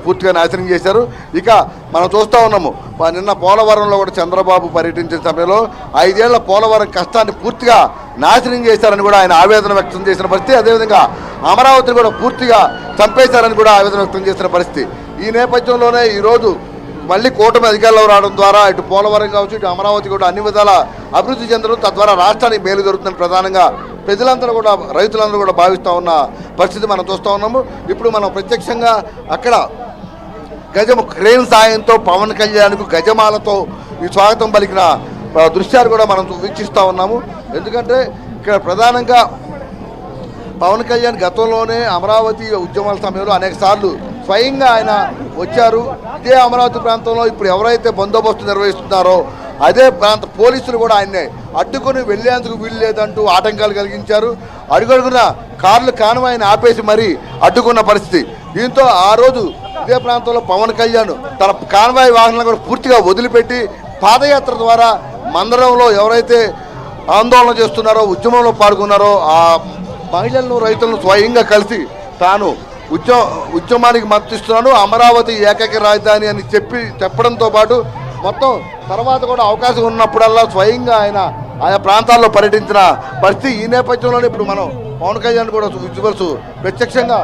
పూర్తిగా నాశనం చేశారు. ఇక మనం చూస్తూ ఉన్నాము నిన్న పోలవరంలో కూడా చంద్రబాబు పర్యటించిన సమయంలో 5 ఏళ్ల పోలవరం కష్టాన్ని పూర్తిగా నాశనం చేశారని కూడా ఆయన ఆవేదన వ్యక్తం చేసిన పరిస్థితి. అదేవిధంగా అమరావతిని కూడా పూర్తిగా చంపేశారని కూడా ఆవేదన వ్యక్తం చేసిన పరిస్థితి. ఈ నేపథ్యంలోనే ఈరోజు మళ్ళీ కూటమి అధికారంలో రావడం ద్వారా ఇటు పోలవరం కావచ్చు, ఇటు అమరావతి కూడా అన్ని విధాల అభివృద్ధి చెందడం, తద్వారా రాష్ట్రానికి మేలు జరుగుతుందని ప్రధానంగా ప్రజలందరూ కూడా రైతులందరూ కూడా భావిస్తూ ఉన్న పరిస్థితి మనం చూస్తూ ఉన్నాము. ఇప్పుడు మనం ప్రత్యక్షంగా అక్కడ క్రేన్ సాయంతో పవన్ కళ్యాణ్కు గజమాలతో ఈ స్వాగతం పలికిన దృశ్యాలు కూడా మనం వీక్షిస్తూ ఉన్నాము. ఎందుకంటే ఇక్కడ ప్రధానంగా పవన్ కళ్యాణ్ గతంలోనే అమరావతి ఉద్యమాల సమయంలో అనేక సార్లు స్వయంగా ఆయన వచ్చారు. ఇదే అమరావతి ప్రాంతంలో ఇప్పుడు ఎవరైతే బందోబస్తు నిర్వహిస్తున్నారో అదే ప్రాంత పోలీసులు కూడా ఆయన్ని అడ్డుకొని వెళ్లేందుకు వీలు లేదంటూ ఆటంకాలు కలిగించారు. అడుగడుగున కార్లు కాన్వాయ్ని ఆపేసి మరీ అడ్డుకున్న పరిస్థితి. దీంతో ఆ రోజు ఇదే ప్రాంతంలో పవన్ కళ్యాణ్ తన కాన్వాయ్ వాహనాలను కూడా పూర్తిగా వదిలిపెట్టి పాదయాత్ర ద్వారా మందరంలో ఎవరైతే ఆందోళన చేస్తున్నారో, ఉద్యమంలో పాల్గొన్నారో ఆ మహిళలను, రైతులను స్వయంగా కలిసి తాను ఉద్యమానికి మద్దతిస్తున్నాను, అమరావతి ఏకైక రాజధాని అని చెప్పడంతో పాటు మొత్తం తర్వాత కూడా అవకాశం ఉన్నప్పుడల్లా స్వయంగా ఆయన ఆయా ప్రాంతాల్లో పర్యటించిన పరిస్థితి. ఈ నేపథ్యంలోనే ఇప్పుడు మనం పవన్ కళ్యాణ్ కూడా విజువల్స్ ప్రత్యక్షంగా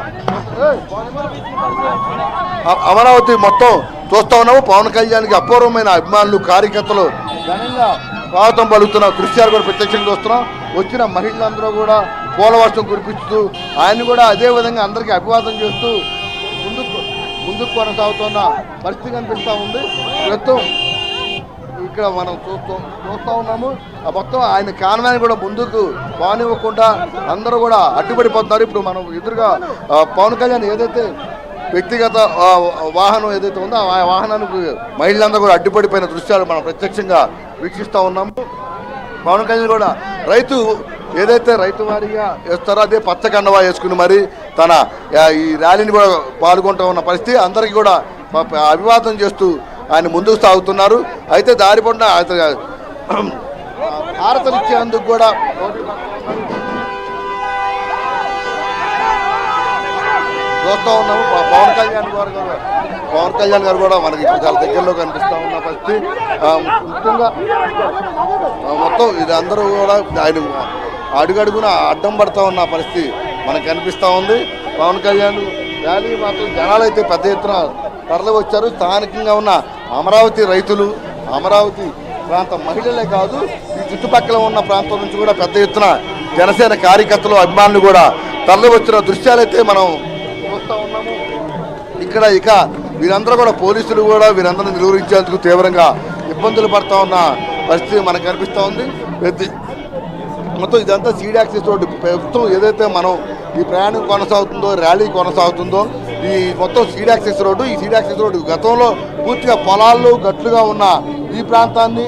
అమరావతి మొత్తం చూస్తూ ఉన్నాము. పవన్ కళ్యాణ్కి అపూర్వమైన అభిమానులు, కార్యకర్తలు ఘనంగా స్వాగతం పలుకుతున్న దృశ్యాలు కూడా ప్రత్యక్షంగా చూస్తున్నాం. వచ్చిన మహిళలందరూ కూడా పూలవర్షం కురిపిస్తూ ఆయన్ని కూడా అదేవిధంగా అందరికీ అభివాదం చేస్తూ ముందుకు కొనసాగుతున్న పరిస్థితి కనిపిస్తూ ఉంది. ప్రస్తుతం ఇక్కడ మనం చూస్తూ ఉన్నాము. మొత్తం ఆయన కాన్వాయ్ని కూడా ముందుకు పోనివ్వకుండా అందరూ కూడా అడ్డుపడిపోతున్నారు. ఇప్పుడు మనం ఎదురుగా పవన్ కళ్యాణ్ ఏదైతే వ్యక్తిగత వాహనం ఏదైతే ఉందో ఆ వాహనానికి మహిళలందరూ కూడా అడ్డుపడిపోయిన దృశ్యాలు మనం ప్రత్యక్షంగా వీక్షిస్తూ ఉన్నాము. పవన్ కళ్యాణ్ కూడా ఏదైతే రైతు వారీగా వేస్తారో అదే పచ్చ కండవా వేసుకుని మరి తన ఈ ర్యాలీని కూడా పాల్గొంటూ ఉన్న పరిస్థితి. అందరికీ కూడా అభివాదం చేస్తూ ఆయన ముందుకు సాగుతున్నారు. అయితే దారి పొందిన హారతలు ఇచ్చేందుకు కూడా చూస్తూ ఉన్నాము. పవన్ కళ్యాణ్ గారు కూడా మనకి చాలా దగ్గరలో కనిపిస్తూ ఉన్న పరిస్థితి. ముఖ్యంగా మొత్తం ఇది అందరూ కూడా ఆయన అడుగడుగున అడ్డం పడుతూ ఉన్న పరిస్థితి మనకు కనిపిస్తూ ఉంది. పవన్ కళ్యాణ్ ర్యాలీ మాత్రం జనాలు అయితే పెద్ద ఎత్తున తరలి వచ్చారు. స్థానికంగా ఉన్న అమరావతి రైతులు, అమరావతి ప్రాంత మహిళలే కాదు ఈ చుట్టుపక్కల ఉన్న ప్రాంతం నుంచి కూడా పెద్ద ఎత్తున జనసేన కార్యకర్తలు, అభిమానులు కూడా తరలి వచ్చిన దృశ్యాలైతే మనం చూస్తూ ఉన్నాము. ఇక వీరందరూ కూడా పోలీసులు కూడా వీరందరూ నిలువరించేందుకు తీవ్రంగా ఇబ్బందులు పడుతూ ఉన్న పరిస్థితి మనకు కనిపిస్తూ ఉంది. మొత్తం ఇదంతా సీడ్ యాక్సెస్ రోడ్డు. ప్రభుత్వం ఏదైతే మనం ఈ ప్రయాణం కొనసాగుతుందో, ర్యాలీ కొనసాగుతుందో ఈ మొత్తం సీడ్ యాక్సెస్ రోడ్డు. ఈ సీడ్ యాక్సెస్ రోడ్డు గతంలో పూర్తిగా పొలాలు గట్లుగా ఉన్న ఈ ప్రాంతాన్ని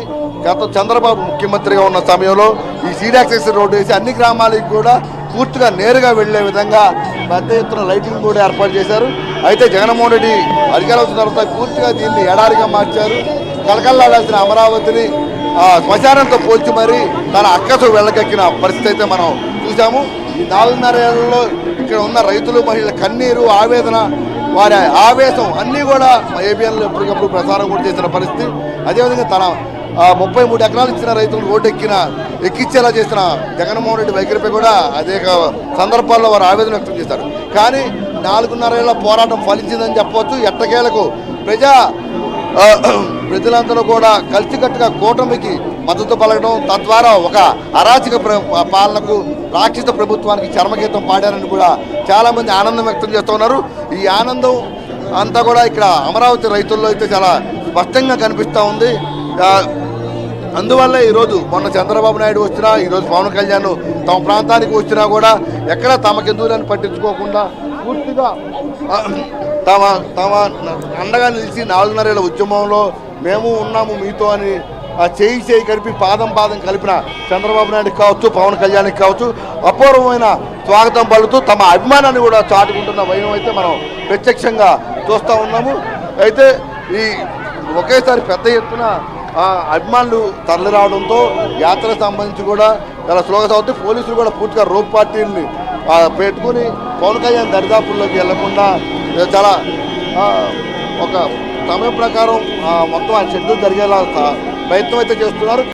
చంద్రబాబు ముఖ్యమంత్రిగా ఉన్న సమయంలో ఈ సీడ్ యాక్సెస్ రోడ్డు వేసి అన్ని గ్రామాలకు కూడా పూర్తిగా నేరుగా వెళ్లే విధంగా పెద్ద ఎత్తున లైటింగ్ కూడా ఏర్పాటు చేశారు. అయితే జగన్మోహన్ రెడ్డి అధికారం వచ్చిన తర్వాత పూర్తిగా దీన్ని ఎడారిగా మార్చారు. కలకల్లాడాల్సిన అమరావతిని శ్మశానంతో పోల్చి మరీ తన అక్కసు వెళ్ళకెక్కిన పరిస్థితి అయితే మనం చూసాము. ఈ 4.5 ఏళ్లలో ఇక్కడ ఉన్న రైతులు, మహిళల కన్నీరు, ఆవేదన, వారి ఆవేశం అన్నీ కూడా ఏబిఎన్లో ఎప్పటికప్పుడు ప్రసారం కూడా చేసిన పరిస్థితి. అదేవిధంగా తన 33 ఎకరాలు ఇచ్చిన రైతులు రోడ్డు ఎక్కించేలా చేసిన జగన్మోహన్ రెడ్డి వైఖరిపై కూడా అనేక సందర్భాల్లో వారు ఆవేదన వ్యక్తం చేశారు. కానీ 4.5 ఏళ్ల పోరాటం ఫలించిందని చెప్పవచ్చు. ఎట్టకేలకు ప్రజలందరూ కూడా కలిసికట్టుగా కూటమికి మద్దతు పలకడం, తద్వారా ఒక అరాచక పాలనకు, రాక్షస ప్రభుత్వానికి చర్మగీతం పాడారని కూడా చాలామంది ఆనందం వ్యక్తం చేస్తున్నారు. ఈ ఆనందం అంతా కూడా ఇక్కడ అమరావతి రైతుల్లో అయితే చాలా స్పష్టంగా కనిపిస్తూ ఉంది. అందువల్ల ఈరోజు మొన్న చంద్రబాబు నాయుడు వచ్చినా, ఈరోజు పవన్ కళ్యాణ్ తమ ప్రాంతానికి వచ్చినా కూడా ఎక్కడ తమకెందుకులని పట్టించుకోకుండా పూర్తిగా తమ అండగా నిలిచి 4.5 ఏళ్ల ఉద్యమంలో మేము ఉన్నాము మీతో అని చేయి కలిపి పాదం కలిపిన చంద్రబాబు నాయుడుకి కావచ్చు, పవన్ కళ్యాణ్కి కావచ్చు అపూర్వమైన స్వాగతం పలుకుతూ తమ అభిమానాన్ని కూడా చాటుకుంటున్న వైనం అయితే మనం ప్రత్యక్షంగా చూస్తూ ఉన్నాము. అయితే ఈ ఒకేసారి పెద్ద ఎత్తున అభిమానులు తరలి రావడంతో యాత్రకు సంబంధించి కూడా చాలా స్లోగా సాగుతుంది. పోలీసులు కూడా పూర్తిగా రోప్ పార్టీని పెట్టుకుని పవన్ కళ్యాణ్ దరిదాపుల్లోకి వెళ్లకుండా చాలా ఒక సమయం ప్రకారం మొత్తం ఆ షెడ్యూల్ జరిగేలా ప్రయత్నం అయితే చేస్తున్నారు.